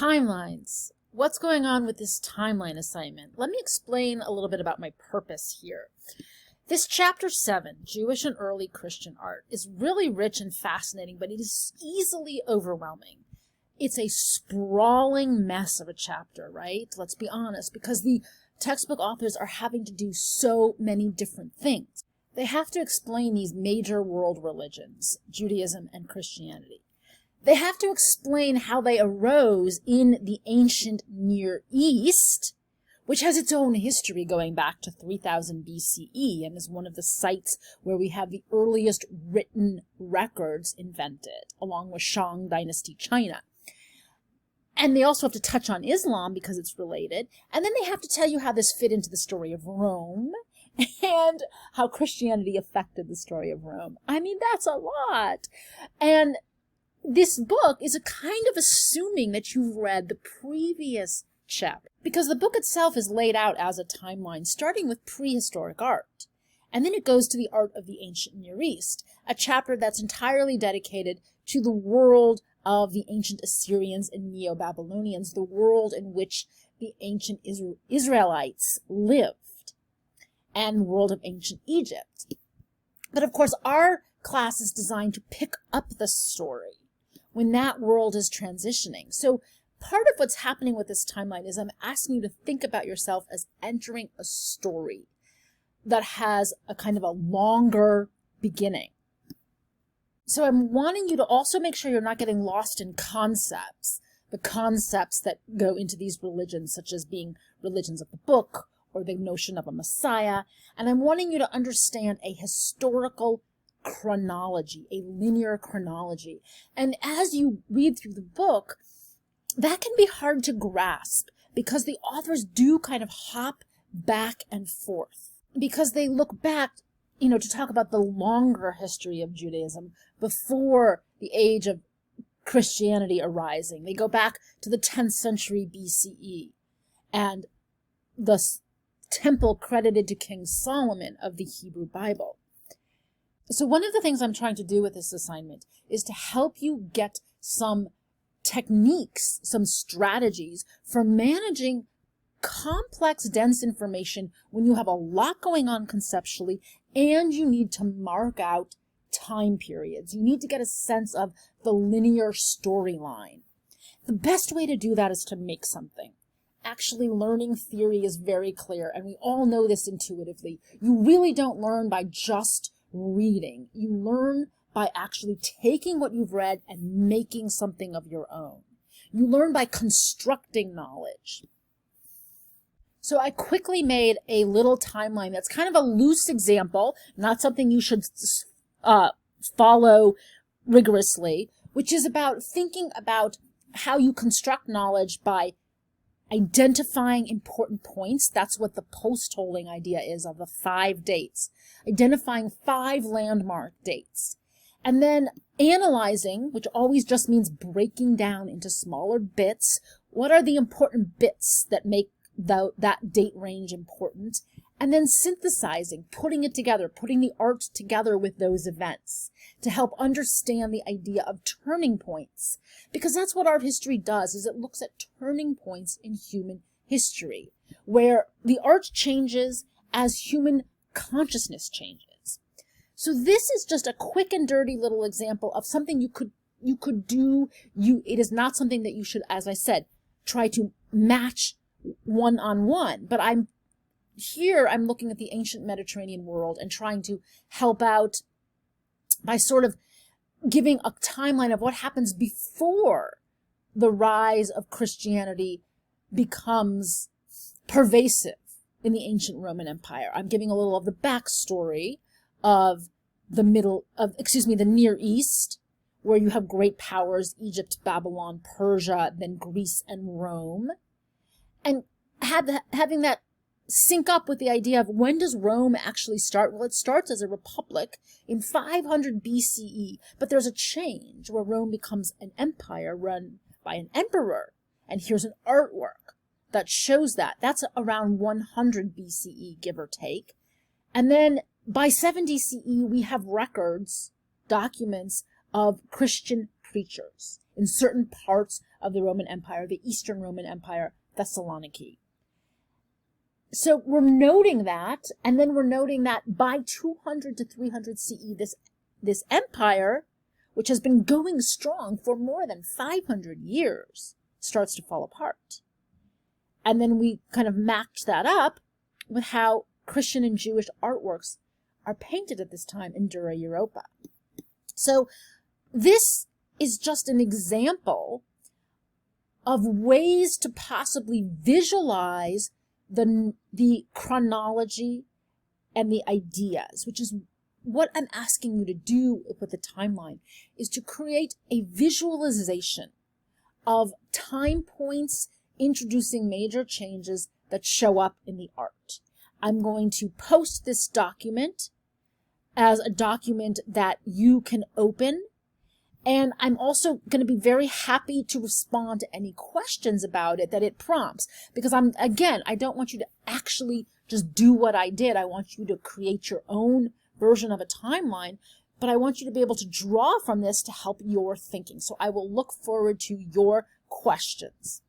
Timelines. What's going on with this timeline assignment? Let me explain a little bit about my purpose here. This chapter 7, Jewish and Early Christian Art, is really rich and fascinating, but it is easily overwhelming. It's a sprawling mess of a chapter, right? Let's be honest, because the textbook authors are having to do so many different things. They have to explain these major world religions, Judaism and Christianity. They have to explain how they arose in the ancient Near East, which has its own history going back to 3000 BCE and is one of the sites where we have the earliest written records invented, along with Shang Dynasty China. And they also have to touch on Islam because it's related. And then they have to tell you how this fit into the story of Rome and how Christianity affected the story of Rome. I mean, that's a lot. And this book is a kind of assuming that you've read the previous chapter, because the book itself is laid out as a timeline, starting with prehistoric art. And then it goes to the art of the ancient Near East, a chapter that's entirely dedicated to the world of the ancient Assyrians and Neo-Babylonians, the world in which the ancient Israelites lived, and the world of ancient Egypt. But of course, our class is designed to pick up the story when that world is transitioning. So part of what's happening with this timeline is I'm asking you to think about yourself as entering a story that has a kind of a longer beginning. So I'm wanting you to also make sure you're not getting lost in concepts, the concepts that go into these religions, such as being religions of the book or the notion of a Messiah. And I'm wanting you to understand a historical chronology, a linear chronology. And as you read through the book, that can be hard to grasp because the authors do kind of hop back and forth, because they look back, to talk about the longer history of Judaism before the age of Christianity arising. They go back to the 10th century BCE and the temple credited to King Solomon of the Hebrew Bible. So one of the things I'm trying to do with this assignment is to help you get some techniques, some strategies for managing complex, dense information when you have a lot going on conceptually and you need to mark out time periods. You need to get a sense of the linear storyline. The best way to do that is to make something. Actually, learning theory is very clear, and we all know this intuitively. You really don't learn by just reading. You learn by actually taking what you've read and making something of your own. You learn by constructing knowledge. So I quickly made a little timeline that's kind of a loose example, not something you should follow rigorously, which is about thinking about how you construct knowledge by identifying important points. That's what the post-holding idea is of the 5 dates. Identifying 5 landmark dates. And then analyzing, which always just means breaking down into smaller bits. What are the important bits that make that date range important? And then synthesizing, putting it together, putting the art together with those events to help understand the idea of turning points. Because that's what art history does, is it looks at turning points in human history, where the art changes as human consciousness changes. So this is just a quick and dirty little example of something you could do. It is not something that you should, as I said, try to match one-on-one, but I'm looking at the ancient Mediterranean world and trying to help out by sort of giving a timeline of what happens before the rise of Christianity becomes pervasive in the ancient Roman Empire. I'm giving a little of the backstory of the Near East, where you have great powers, Egypt, Babylon, Persia, then Greece and Rome. And having that sync up with the idea of when does Rome actually start? Well, it starts as a republic in 500 BCE, but there's a change where Rome becomes an empire run by an emperor. And here's an artwork that shows that. That's around 100 BCE, give or take. And then by 70 CE, we have records, documents of Christian preachers in certain parts of the Roman Empire, the Eastern Roman Empire, Thessaloniki. So we're noting that, and then we're noting that by 200 to 300 CE, this empire, which has been going strong for more than 500 years, starts to fall apart. And then we kind of match that up with how Christian and Jewish artworks are painted at this time in Dura Europa. So this is just an example of ways to possibly visualize the chronology and the ideas, which is what I'm asking you to do with the timeline, is to create a visualization of time points introducing major changes that show up in the art. I'm going to post this document as a document that you can open, and I'm also going to be very happy to respond to any questions about it that it prompts, because I don't want you to actually just do what I did. I want you to create your own version of a timeline, but I want you to be able to draw from this to help your thinking. So I will look forward to your questions.